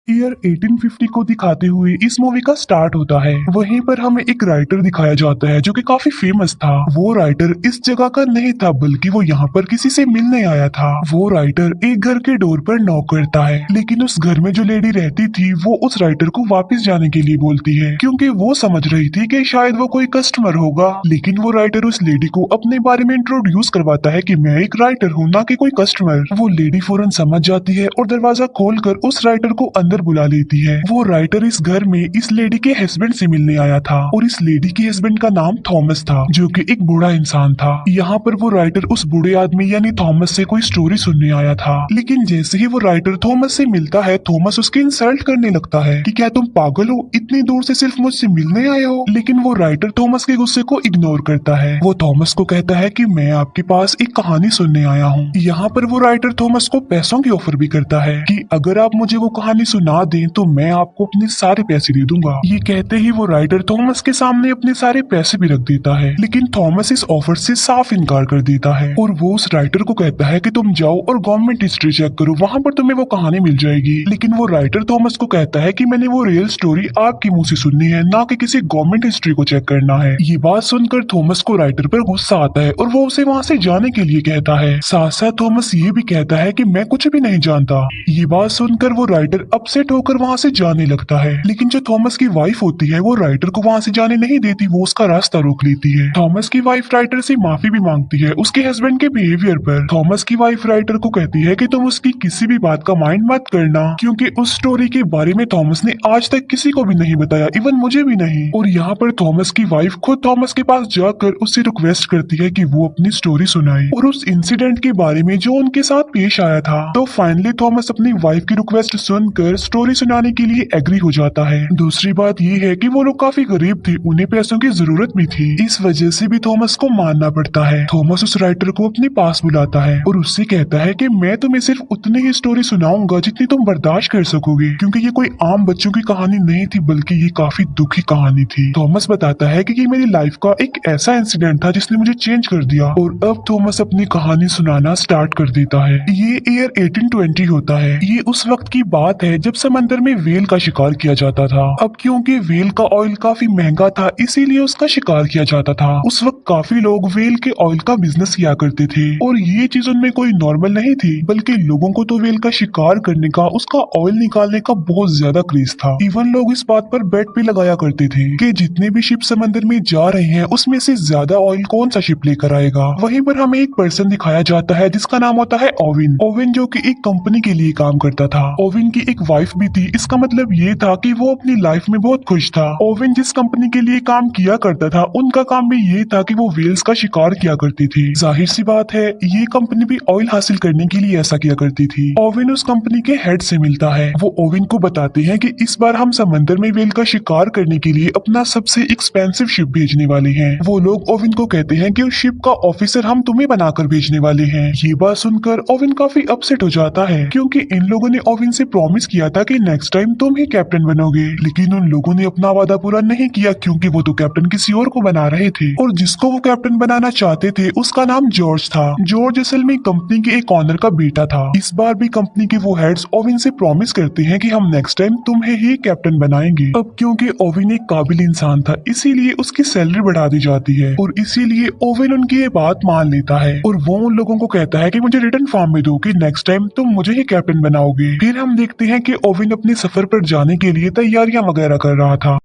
Year 1850 को दिखाते हुए इस मूवी का स्टार्ट होता है। वहीं पर हमें एक राइटर दिखाया जाता है जो कि काफी फेमस था। वो राइटर इस जगह का नहीं था बल्कि वो यहाँ पर किसी से मिलने आया था। वो राइटर एक घर के डोर पर नॉक करता है, लेकिन उस घर में जो लेडी रहती थी वो उस राइटर को वापस जाने के लिए बोलती है क्योंकि वो समझ रही थी कि शायद वो कोई कस्टमर होगा। लेकिन वो राइटर उस लेडी को अपने बारे में इंट्रोड्यूस करवाता है कि मैं एक राइटर हूँ, ना कि कोई कस्टमर। वो लेडी फौरन समझ जाती है और दरवाजा खोलकर उस राइटर को अंदर बुला लेती है। वो राइटर इस घर में इस लेडी के हस्बैंड से मिलने आया था और इस लेडी के हस्बैंड का नाम थॉमस था जो कि एक बूढ़ा इंसान था। यहाँ पर वो राइटर उस बूढ़े आदमी यानी थॉमस से कोई स्टोरी सुनने आया था, लेकिन जैसे ही वो राइटर थॉमस से मिलता है थॉमस उसकी इंसल्ट करने लगता है कि क्या तुम पागल हो, इतनी दूर से सिर्फ मुझसे मिलने आए हो। लेकिन वो राइटर थॉमस के गुस्से को इग्नोर करता है। वो थॉमस को कहता है कि मैं आपके पास एक कहानी सुनने आया हूँ। यहाँ पर वो राइटर थॉमस को पैसों की ऑफर भी करता है कि अगर आप मुझे वो कहानी सुना दें तो मैं आपको अपने सारे पैसे दे दूंगा। ये कहते ही वो राइटर थॉमस के सामने अपने सारे पैसे भी रख देता है, लेकिन थॉमस इस ऑफर से साफ इनकार कर देता है और वो उस राइटर को कहता है कि तुम जाओ और गवर्नमेंट हिस्ट्री चेक करो, वहाँ पर तुम्हें वो कहानी मिल जाएगी। लेकिन वो राइटर थॉमस को कहता है कि मैंने वो रियल स्टोरी आपके मुंह से सुननी है, ना कि किसी गवर्नमेंट हिस्ट्री को चेक करना है। ये बात सुनकर थॉमस को राइटर पर गुस्सा आता है और वो उसे वहाँ से जाने के लिए कहता है। साथ साथ थॉमस ये भी कहता है कि मैं कुछ भी नहीं जानता। ये बात सुनकर वो राइटर अपसेट होकर वहाँ से जाने लगता है, लेकिन जो थॉमस की वाइफ होती है वो राइटर को वहाँ से जाने नहीं देती, वो उसका रास्ता रोक लेती है। थॉमस की वाइफ राइटर से माफी भी मांगती है उसके हस्बैंड के बिहेवियर पर। थॉमस की वाइफ राइटर को कहती है कि तुम उसकी किसी भी बात का माइंड मत करना, क्योंकि उस स्टोरी के बारे में थॉमस ने आज तक किसी को भी नहीं बताया, इवन मुझे भी नहीं। और यहाँ पर थॉमस की वाइफ खुद थॉमस के पास जाकर उससे रिक्वेस्ट करती है कि वो अपनी स्टोरी सुनाए और उस इंसिडेंट के बारे में जो उनके साथ पेश आया था। तो फाइनली थॉमस अपनी वाइफ की रिक्वेस्ट सुनकर स्टोरी सुनाने के लिए एग्री हो जाता है। दूसरी बात ये है कि वो लोग काफी गरीब थे, उन्हें पैसों की जरूरत भी थी, इस वजह से भी थॉमस को मानना पड़ता है। थॉमस उस राइटर को अपने पास बुलाता है और उससे कहता है कि मैं तुम्हें सिर्फ उतनी ही स्टोरी सुनाऊंगा जितनी तुम बर्दाश्त कर सकोगे, क्योंकि ये कोई आम बच्चों की कहानी नहीं थी बल्कि ये काफी दुखी कहानी थी। थॉमस बताता है कि ये मेरी लाइफ का एक ऐसा इंसिडेंट था जिसने मुझे चेंज कर दिया। और अब थॉमस अपनी कहानी सुनाना स्टार्ट कर देता है। ये ईयर 1820 होता है। ये उस वक्त की बात है जब समंदर में वेल का शिकार किया जाता था। अब क्योंकि वेल का ऑयल काफी महंगा था इसीलिए उसका शिकार किया जाता था। उस वक्त काफी लोग वेल के ऑयल का बिजनेस किया करते थे और ये चीज उनमें कोई नॉर्मल नहीं थी, बल्कि लोगों को तो वेल का शिकार करने का, उसका ऑयल निकालने का बहुत ज्यादा क्रेज था। इवन लोग इस बात पर बेट भी लगाया करते थे कि जितने भी शिप समंदर में जा रहे हैं उसमें से ज्यादा ऑयल कौन सा शिप लेकर आएगा। वहीं पर हमें एक पर्सन दिखाया जाता है जिसका नाम होता है ओविन। ओविन जो कि एक कंपनी के लिए काम करता था। ओविन की एक वाइफ भी थी। इसका मतलब ये था कि वो अपनी लाइफ में बहुत खुश था। ओविन जिस कंपनी के लिए काम किया करता था उनका काम भी ये था कि वो वेल्स का शिकार किया करती थी। जाहिर सी बात है ये कंपनी भी ऑयल हासिल करने के लिए ऐसा किया करती थी। ओविन उस कंपनी के हेड से मिलता है। वो ओविन को बताते हैं कि इस बार हम समंदर में वेल का शिकार करने के लिए अपना सबसे एक्सपेंसिव शिप भेजने वाले हैं। वो लोग ओविन को कहते हैं कि उस शिप का ऑफिसर हम तुम्हें बनाकर भेजने वाले हैं। ये बात सुनकर ओविन काफी अपसेट हो जाता है क्योंकि इन लोगों ने ओविन से प्रॉमिस किया था कि नेक्स्ट टाइम तुम ही कैप्टन बनोगे, लेकिन उन लोगों ने अपना वादा पूरा नहीं किया क्योंकि वो तो कैप्टन किसी और को बना रहे थे और जिसको वो कैप्टन बनाना चाहते थे उसका नाम जॉर्ज था। जॉर्ज असल में कंपनी के एक ऑनर का बेटा था। इस बार भी कंपनी के वो हेड्स ओविन से प्रॉमिस करते हैं कि हम नेक्स्ट टाइम तुम्हें ही कैप्टन बनाएंगे। अब क्योंकि ओविन एक काबिल इंसान था इसीलिए उसकी सैलरी बढ़ा दी जाती है और इसीलिए ओविन उनकी ये बात मान लेता है और वो उन लोगों को कहता है कि मुझे रिटर्न फॉर्म में दो कि नेक्स्ट टाइम तुम मुझे ही कैप्टन बनाओगे। फिर हम देखते हैं कि ओविन अपने सफर पर जाने के लिए तैयारियां वगैरह कर रहा था।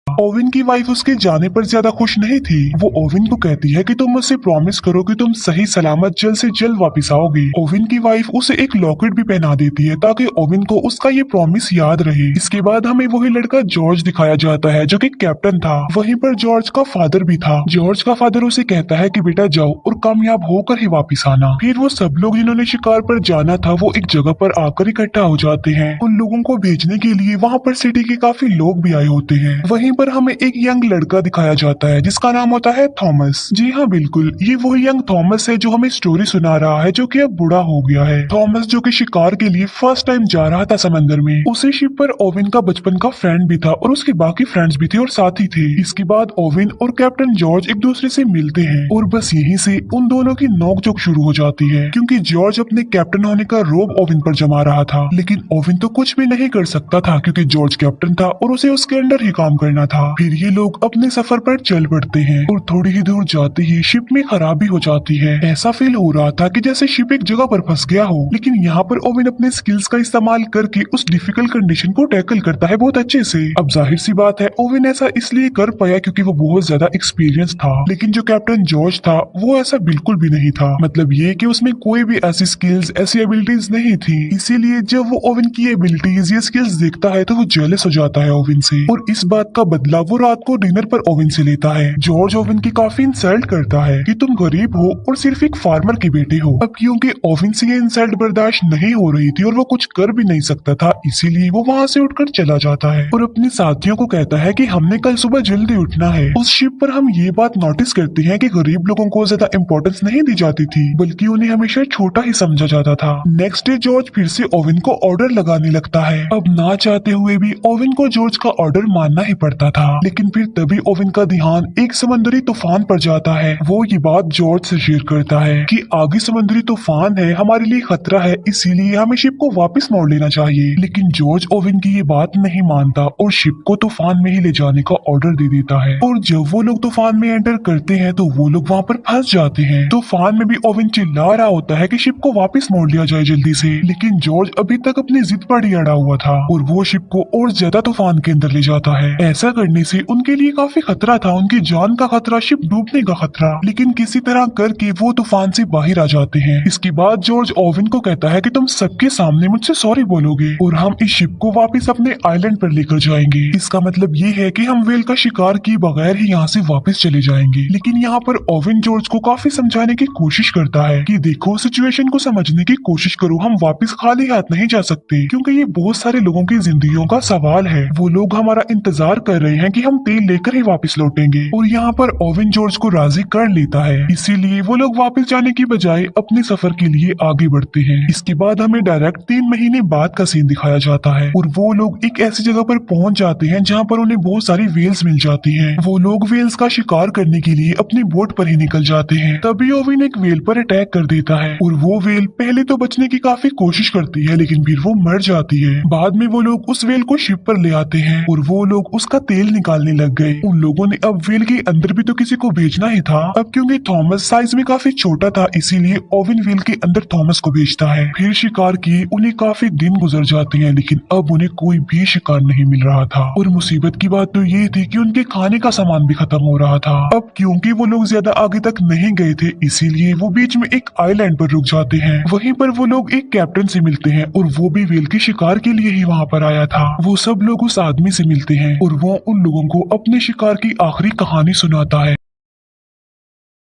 ओविन की वाइफ उसके जाने पर ज्यादा खुश नहीं थी। वो ओविन को कहती है कि तुम मुझसे प्रॉमिस करो कि तुम सही सलामत जल्द से जल्द वापस आओगे। ओविन की वाइफ उसे एक लॉकेट भी पहना देती है ताकि ओविन को उसका ये प्रॉमिस याद रहे। इसके बाद हमें वही लड़का जॉर्ज दिखाया जाता है जो कि कैप्टन था। वहीं पर जॉर्ज का फादर भी था। जॉर्ज का फादर उसे कहता है कि बेटा जाओ और कामयाब होकर ही वापिस आना। फिर वो सब लोग जिन्होंने शिकार पर जाना था वो एक जगह पर आकर इकट्ठा हो जाते हैं। उन लोगों को भेजने के लिए वहाँ पर सिटी के काफी लोग भी आए होते हैं। वहीं पर पर हमें एक यंग लड़का दिखाया जाता है जिसका नाम होता है थॉमस। जी हाँ बिल्कुल, ये वही यंग थॉमस है जो हमें स्टोरी सुना रहा है, जो कि अब बूढ़ा हो गया है। थॉमस जो कि शिकार के लिए फर्स्ट टाइम जा रहा था समंदर में। उसी शिप पर ओविन का बचपन का फ्रेंड भी था और उसके बाकी फ्रेंड्स भी थे और साथी थे। इसके बाद ओविन और कैप्टन जॉर्ज एक दूसरे से मिलते हैं और बस यहीं से उन दोनों की नोकझोंक शुरू हो जाती है, क्योंकि जॉर्ज अपने कैप्टन होने का रोब ओविन पर जमा रहा था। लेकिन ओविन तो कुछ भी नहीं कर सकता था क्योंकि जॉर्ज कैप्टन था और उसे उसके अंडर ही काम करना था। फिर ये लोग अपने सफर पर चल पड़ते हैं और थोड़ी ही दूर जाते ही शिप में खराबी हो जाती है। ऐसा फील हो रहा था कि जैसे शिप एक जगह पर फंस गया हो। लेकिन यहाँ पर ओविन अपने स्किल्स का इस्तेमाल करके उस डिफिकल्ट कंडीशन को टैकल करता है बहुत अच्छे से। अब जाहिर सी बात है ओविन ऐसा इसलिए कर पाया क्योंकि वो बहुत ज्यादा एक्सपीरियंस था। लेकिन जो कैप्टन जॉर्ज था वो ऐसा बिल्कुल भी नहीं था। मतलब ये कि उसमें कोई भी ऐसी स्किल्स ऐसी एबिलिटीज नहीं थी। इसीलिए जब वो ओविन की एबिलिटीज या स्किल्स देखता है तो वो जेलस हो जाता है ओविन से और इस बात का बदला वो रात को डिनर पर ओविन से लेता है। जॉर्ज ओविन की काफी इंसल्ट करता है कि तुम गरीब हो और सिर्फ एक फार्मर के बेटे हो। अब क्योंकि ओविन से ये इंसल्ट बर्दाश्त नहीं हो रही थी और वो कुछ कर भी नहीं सकता था, इसीलिए वो वहाँ से उठकर चला जाता है और अपने साथियों को कहता है कि हमने कल सुबह जल्दी उठना है। उस शिप पर हम ये बात नोटिस करते हैं कि गरीब लोगों को ज्यादा इम्पोर्टेंस नहीं दी जाती थी, बल्कि उन्हें हमेशा छोटा ही समझा जाता था। नेक्स्ट डे जॉर्ज फिर से ओविन को ऑर्डर लगाने लगता है। अब ना चाहते हुए भी ओविन को जॉर्ज का ऑर्डर मानना ही पड़ता था। लेकिन फिर तभी ओविन का ध्यान एक समुद्री तूफान पर जाता है। वो ये बात जॉर्ज से शेयर करता है कि आगे समुद्री तूफान है, हमारे लिए खतरा है, इसीलिए हमें शिप को वापस मोड़ लेना चाहिए। लेकिन जॉर्ज ओविन की ये बात नहीं मानता और शिप को तूफान में ही ले जाने का ऑर्डर दे देता है। और जब वो लोग तूफान में एंटर करते हैं तो वो लोग वहाँ पर फंस जाते हैं। तूफान में भी ओविन चिल्ला रहा होता है कि शिप को वापस मोड़ लिया जाए जल्दी से। लेकिन जॉर्ज अभी तक अपनी जिद पर ही अड़ा हुआ था और वो शिप को और ज्यादा तूफान के अंदर ले जाता है। ऐसा करने से उनके लिए काफी खतरा था, उनकी जान का खतरा, शिप डूबने का खतरा। लेकिन किसी तरह करके वो तूफान से बाहर आ जाते हैं। इसके बाद जॉर्ज ओविन को कहता है कि तुम सबके सामने मुझसे सॉरी बोलोगे और हम इस शिप को वापस अपने आइलैंड पर लेकर जाएंगे। इसका मतलब ये है कि हम वेल का शिकार किए बगैर ही यहाँ से वापस चले जाएंगे। लेकिन यहाँ पर ओविन जॉर्ज को काफी समझाने की कोशिश करता है कि देखो, सिचुएशन को समझने की कोशिश करो, हम वापस खाली हाथ नहीं जा सकते क्योंकि ये बहुत सारे लोगों की जिंदगियों का सवाल है। वो लोग हमारा इंतजार कर रहे हैं कि हम तेल लेकर ही वापस लौटेंगे। और यहाँ पर ओविन जॉर्ज को राजी कर लेता है, इसीलिए वो लोग वापस जाने की बजाय अपने सफर के लिए आगे बढ़ते हैं। इसके बाद हमें डायरेक्ट 3 महीने बाद का सीन दिखाया जाता है और वो लोग एक ऐसी जगह पर पहुंच जाते हैं जहाँ पर उन्हें बहुत सारी वेल्स मिल जाती हैं। वो लोग वेल्स का शिकार करने के लिए अपनी बोट पर ही निकल जाते हैं। तभी ओविन एक वेल पर अटैक कर देता है और वो वेल पहले तो बचने की काफी कोशिश करती है, लेकिन फिर वो मर जाती है। बाद में वो लोग उस वेल को शिप पर ले आते हैं और वो लोग उसका तेल निकालने लग गए। उन लोगों ने अब वेल के अंदर भी तो किसी को भेजना ही था। अब क्योंकि थॉमस साइज में काफी छोटा था, इसीलिए ओविन वेल के अंदर थॉमस को भेजता है। फिर शिकार किए उन्हें काफी दिन गुजर जाते हैं, लेकिन अब उन्हें कोई भी शिकार नहीं मिल रहा था। और मुसीबत की बात तो ये थी कि उनके खाने का सामान भी खत्म हो रहा था। अब क्योंकि वो लोग ज्यादा आगे तक नहीं गए थे, इसीलिए वो बीच में एक आइलैंड पर रुक जाते हैं। वहीं पर वो लोग एक कैप्टन से मिलते हैं और वो भी वेल के शिकार के लिए ही वहाँ पर आया था। वो सब लोग उस आदमी से मिलते हैं और वो उन लोगों को अपने शिकार की आखिरी कहानी सुनाता है।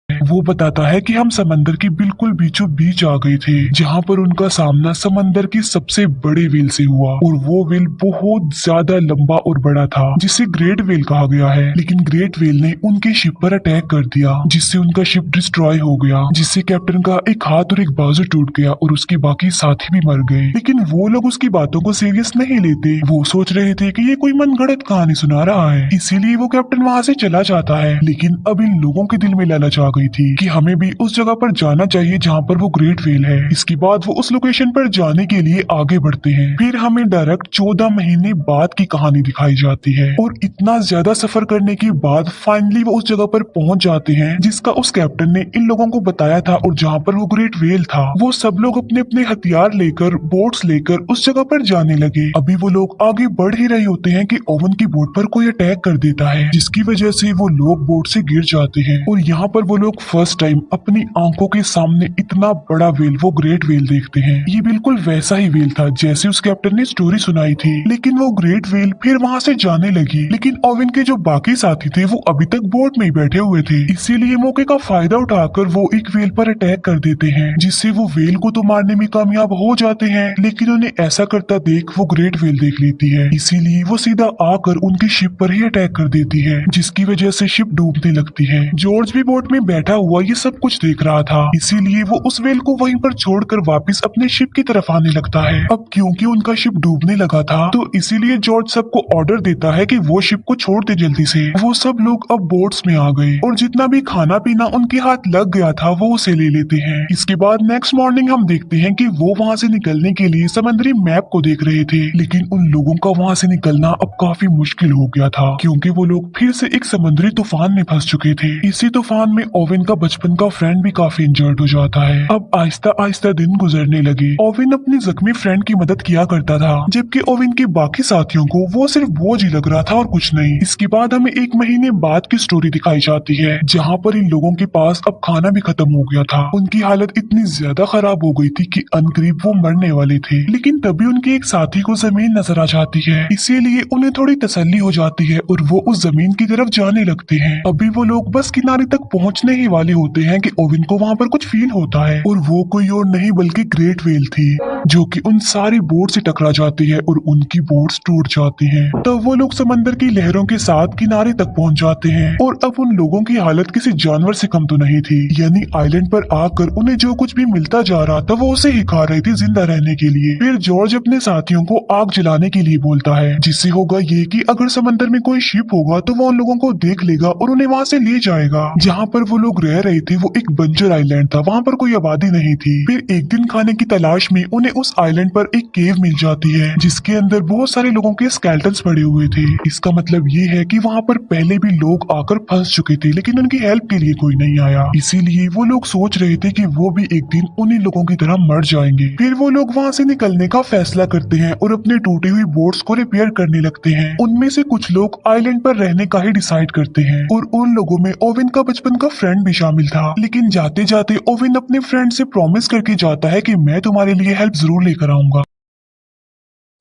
वो बताता है कि हम समंदर के बिल्कुल बीचों बीच आ गए थे, जहाँ पर उनका सामना समंदर की सबसे बड़े वेल से हुआ और वो वेल बहुत ज्यादा लंबा और बड़ा था, जिसे ग्रेट वेल कहा गया है। लेकिन ग्रेट वेल ने उनके शिप पर अटैक कर दिया, जिससे उनका शिप डिस्ट्रॉय हो गया, जिससे कैप्टन का एक हाथ और एक बाजू टूट गया और उसके बाकी साथी भी मर गए। लेकिन वो लोग उसकी बातों को सीरियस नहीं लेते। वो सोच रहे थे कि ये कोई मनगढ़ंत कहानी सुना रहा है, इसीलिए वो कैप्टन वहाँ से चला जाता है। लेकिन अब इन लोगों के दिल में लालच आ गई थी कि हमें भी उस जगह पर जाना चाहिए जहाँ पर वो ग्रेट वेल है। इसके बाद वो उस लोकेशन पर जाने के लिए आगे बढ़ते हैं। फिर हमें डायरेक्ट 14 महीने बाद की कहानी दिखाई जाती है और इतना ज्यादा सफर करने के बाद फाइनली वो उस जगह पर पहुंच जाते हैं जिसका उस कैप्टन ने इन लोगों को बताया था और जहाँ पर वो ग्रेट वेल था। वो सब लोग अपने अपने हथियार लेकर, बोट्स लेकर उस जगह पर जाने लगे। अभी वो लोग आगे बढ़ ही रहे होते हैं कि ओवन की बोट पर कोई अटैक कर देता है, जिसकी वजह से वो लोग बोट से गिर जाते हैं और यहाँ पर वो लोग लोग फर्स्ट टाइम अपनी आंखों के सामने इतना बड़ा व्हेल, वो ग्रेट व्हेल देखते हैं। ये बिल्कुल वैसा ही व्हेल था जैसे उस कैप्टन ने स्टोरी सुनाई थी, लेकिन वो ग्रेट व्हेल फिर वहाँ से जाने लगी। लेकिन ओवेन के जो बाकी साथी थे वो अभी तक बोट में ही बैठे हुए थे, इसीलिए मौके का फायदा उठाकर वो एक व्हेल पर अटैक कर देते हैं, जिससे वो व्हेल को तो मारने में कामयाब हो जाते हैं। लेकिन उन्हें ऐसा करता देख वो ग्रेट व्हेल देख लेती है, इसीलिए वो सीधा आकर उनकी शिप पर ही अटैक कर देती है, जिसकी वजह से शिप डूबने लगती है। जॉर्ज भी बोट में बैठा हुआ ये सब कुछ देख रहा था, इसीलिए वो उस व्हेल को वहीं पर छोड़कर वापस अपने शिप की तरफ आने लगता है। अब क्योंकि उनका शिप डूबने लगा था तो इसीलिए जॉर्ज सबको ऑर्डर देता है कि वो शिप को छोड़ दे जल्दी से। वो सब लोग अब बोट्स में आ गए और जितना भी खाना पीना उनके हाथ लग गया था वो उसे ले लेते हैं। इसके बाद नेक्स्ट मॉर्निंग हम देखते हैं कि वो वहाँ से निकलने के लिए समुद्री मैप को देख रहे थे, लेकिन उन लोगों का वहाँ से निकलना अब काफी मुश्किल हो गया था, क्योंकि वो लोग फिर से एक समुद्री तूफान में फंस चुके थे। इसी तूफान में ओवेन का बचपन का फ्रेंड भी काफी इंजर्ड हो जाता है। अब आहिस्ता आहिस्ता दिन गुजरने लगे। ओवेन अपने जख्मी फ्रेंड की मदद किया करता था, जबकि ओवेन के बाकी साथियों को वो सिर्फ बोझ ही लग रहा था और कुछ नहीं। इसके बाद हमें एक महीने बाद की स्टोरी दिखाई जाती है, जहाँ पर इन लोगों के पास अब खाना भी खत्म हो गया था। उनकी हालत इतनी ज्यादा खराब हो गई थी कि अनकरीब वो मरने वाले थे। लेकिन तभी उनके एक साथी को जमीन नजर आ जाती है, इसीलिए उन्हें थोड़ी तसल्ली हो जाती है और वो उस जमीन की तरफ जाने लगते हैं। अभी वो लोग बस किनारे तक पहुंचने ही वाले होते हैं कि ओवेन को वहाँ पर कुछ फील होता है, और वो कोई और नहीं बल्कि ग्रेट व्हेल थी, जो कि उन सारी बोट से टकरा जाती है और उनकी बोट्स टूट जाती हैं। तब वो लोग समंदर की लहरों के साथ किनारे तक पहुंच जाते हैं, और अब उन लोगों की हालत किसी जानवर से कम तो नहीं थी। यानी आइलैंड पर आकर उन्हें जो कुछ भी मिलता जा रहा था वो उसे ही खा रही थी जिंदा रहने के लिए। फिर जॉर्ज अपने साथियों को आग जलाने के लिए बोलता है, जिससे होगा ये कि अगर समंदर में कोई शिप होगा तो वो उन लोगों को देख लेगा और उन्हें वहाँ से ले जाएगा। जहाँ पर वो लोग रह रहे थे वो एक बंजर आइलैंड था, वहाँ पर कोई आबादी नहीं थी। फिर एक दिन खाने की तलाश में उन्हें उस आइलैंड पर एक केव मिल जाती है, जिसके अंदर बहुत सारे लोगों के स्केलेटन्स पड़े हुए थे। इसका मतलब ये है कि वहाँ पर पहले भी लोग आकर फंस चुके थे, लेकिन उनकी हेल्प के लिए कोई नहीं आया। इसीलिए वो लोग सोच रहे थे कि वो भी एक दिन उन्हीं लोगों की तरह मर जाएंगे। फिर वो लोग वहाँ से निकलने का फैसला करते हैं और अपने टूटी हुई बोट्स को रिपेयर करने लगते हैं। उनमें से कुछ लोग आइलैंड पर रहने का ही डिसाइड करते हैं, और उन लोगों में ओवेन का बचपन का फ्रेंड भी शामिल था। लेकिन जाते जाते ओवेन अपने फ्रेंड से प्रॉमिस करके जाता है कि मैं तुम्हारे लिए हेल्प जरूर लेकर आऊंगा।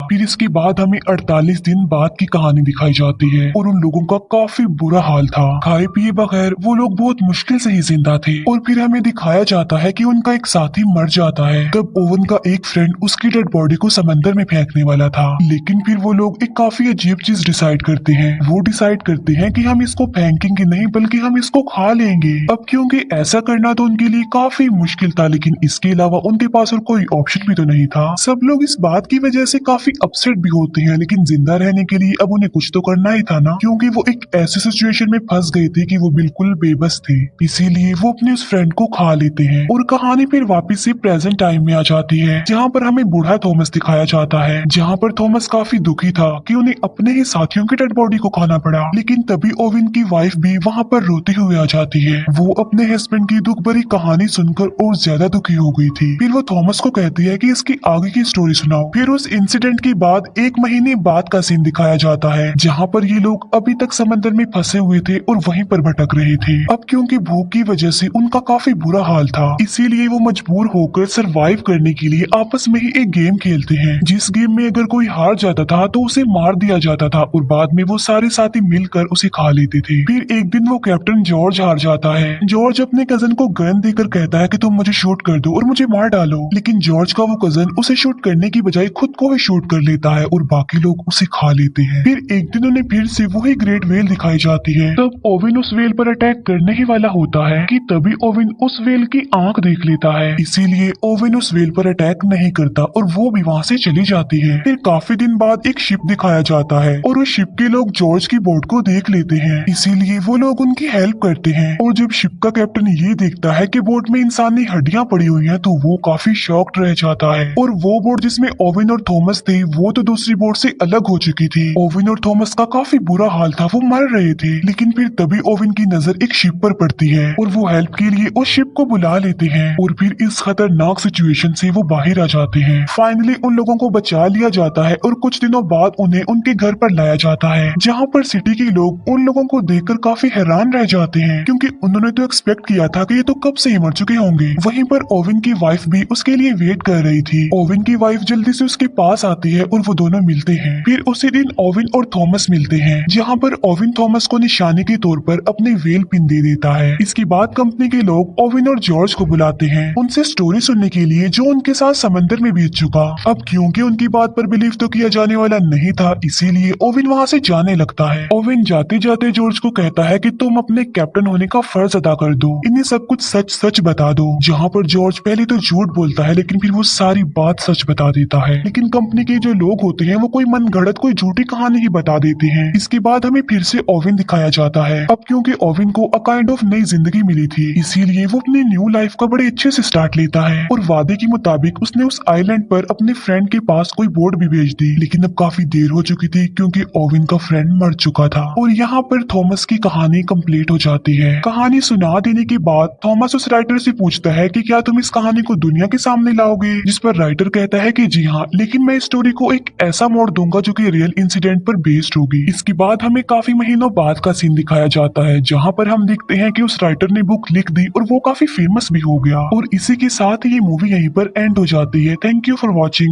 फिर इसके बाद हमें 48 दिन बाद की कहानी दिखाई जाती है, और उन लोगों का काफी बुरा हाल था। खाए पिए बगैर वो लोग बहुत मुश्किल से ही जिंदा थे। और फिर हमें दिखाया जाता है कि उनका एक साथी मर जाता है। तब ओवन का एक फ्रेंड उसकी डेड बॉडी को समंदर में फेंकने वाला था, लेकिन फिर वो लोग एक काफी अजीब चीज डिसाइड करते हैं। वो डिसाइड करते हैं कि हम इसको फेंकेंगे नहीं बल्कि हम इसको खा लेंगे। अब क्योंकि ऐसा करना तो उनके लिए काफी मुश्किल था, लेकिन इसके अलावा उनके पास और कोई ऑप्शन भी तो नहीं था। सब लोग इस बात की वजह से काफी अपसेट भी होते हैं, लेकिन जिंदा रहने के लिए अब उन्हें कुछ तो करना ही था ना, क्योंकि वो एक ऐसी सिचुएशन में फंस गए थे कि वो बिल्कुल बेबस थे। इसीलिए वो अपने उस फ्रेंड को खा लेते हैं, और कहानी फिर वापस से प्रेजेंट टाइम में आ जाती है, जहाँ पर हमें बूढ़ा थॉमस दिखाया जाता है। जहाँ पर थॉमस काफी दुखी था कि उन्हें अपने ही साथियों की डेड बॉडी को खाना पड़ा। लेकिन तभी ओवेन की वाइफ भी वहाँ पर रोती हुई आ जाती है। वो अपने हस्बैंड की दुख भरी कहानी सुनकर और ज्यादा दुखी हो गई थी। फिर वो थॉमस को कहती है कि इसकी आगे की स्टोरी सुनाओ। फिर उस इंसिडेंट के बाद एक महीने बाद का सीन दिखाया जाता है, जहाँ पर ये लोग अभी तक समंदर में फंसे हुए थे और वहीं पर भटक रहे थे। अब क्योंकि भूख की वजह से उनका काफी बुरा हाल था, इसीलिए वो मजबूर होकर सरवाइव करने के लिए आपस में ही एक गेम खेलते हैं, जिस गेम में अगर कोई हार जाता था तो उसे मार दिया जाता था, और बाद में वो सारे साथी मिलकर उसे खा लेते थे। फिर एक दिन वो कैप्टन जॉर्ज हार जाता है। जॉर्ज अपने कजन को गन देकर कहता है कि तुम मुझे शूट कर दो और मुझे मार डालो, लेकिन जॉर्ज का वो कजन उसे शूट करने की बजाय खुद को ही शूट कर लेता है और बाकी लोग उसे खा लेते हैं। फिर एक दिन उन्हें फिर से वही ग्रेट व्हेल दिखाई जाती है। तब ओवेन उस व्हेल पर अटैक करने ही वाला होता है कि तभी ओवेन उस व्हेल की आंख देख लेता है, इसीलिए ओवेन उस व्हेल पर अटैक नहीं करता और वो भी वहाँ से चली जाती है। फिर काफी दिन बाद एक शिप दिखाया जाता है, और उस शिप के लोग जॉर्ज की बोट को देख लेते हैं, इसीलिए वो लोग उनकी हेल्प करते हैं। और जब शिप का कैप्टन ये देखता है कि बोट में इंसानी हड्डियां पड़ी हुई हैं, तो वो काफी शॉक्ड रह जाता है। और वो बोट जिसमें ओवेन और थॉमस थी वो तो दूसरी बोट से अलग हो चुकी थी। ओविन और थॉमस का काफी बुरा हाल था, वो मर रहे थे। लेकिन फिर तभी ओविन की नजर एक शिप पर पड़ती है और वो हेल्प के लिए उस शिप को बुला लेते हैं और फिर इस खतरनाक सिचुएशन से वो बाहर आ जाते हैं। फाइनली उन लोगों को बचा लिया जाता है और कुछ दिनों बाद उन्हें उनके घर पर लाया जाता है, जहाँ पर सिटी के लोग उन लोगों को देखकर काफी हैरान रह जाते हैं क्योंकि उन्होंने तो एक्सपेक्ट किया था कि ये तो कब से ही मर चुके होंगे। वहीं पर ओविन की वाइफ भी उसके लिए वेट कर रही थी। ओविन की वाइफ जल्दी से उसके पास आती है और वो दोनों मिलते हैं। फिर उसी दिन ओविन और थॉमस मिलते हैं, जहाँ पर ओविन थॉमस को निशानी के तौर पर अपने वेल पिन दे देता है। इसके बाद कंपनी के लोग ओविन और जॉर्ज को बुलाते हैं उनसे स्टोरी सुनने के लिए जो उनके साथ समंदर में बीत चुका। अब क्योंकि उनकी बात पर बिलीव तो किया जाने वाला नहीं था, इसीलिए ओविन वहाँ से जाने लगता है। ओविन जाते जाते जॉर्ज को कहता है कि तुम अपने कैप्टन होने का फर्ज अदा कर दो, इन्हें सब कुछ सच सच बता दो। जहाँ पर जॉर्ज पहले तो झूठ बोलता है लेकिन फिर वो सारी बात सच बता देता है। लेकिन कंपनी के जो लोग होते हैं वो कोई मनगढ़ंत कोई झूठी कहानी ही बता देते हैं। इसके बाद हमें फिर से ओविन दिखाया जाता है। अब क्योंकि ओविन को अ काइंड ऑफ नई जिंदगी मिली थी, इसीलिए वो अपनी न्यू लाइफ का बड़े अच्छे से स्टार्ट लेता है और वादे के मुताबिक उसने उस आइलैंड पर अपने फ्रेंड के पास कोई बोट भी भेज दी। लेकिन अब काफी देर हो चुकी थी क्योंकि ओविन का फ्रेंड मर चुका था और यहाँ पर थॉमस की कहानी कंप्लीट हो जाती है। कहानी सुना देने के बाद थॉमस उस राइटर से पूछता है कि क्या तुम इस कहानी को दुनिया के सामने लाओगे, जिस पर राइटर कहता है कि जी हाँ, लेकिन मैं इस स्टोरी को एक ऐसा मोड़ दूंगा जो कि रियल इंसिडेंट पर बेस्ड होगी। इसके बाद हमें काफी महीनों बाद का सीन दिखाया जाता है, जहाँ पर हम देखते हैं कि उस राइटर ने बुक लिख दी और वो काफी फेमस भी हो गया। और इसी के साथ ये मूवी यहीं पर एंड हो जाती है। Thank you for watching.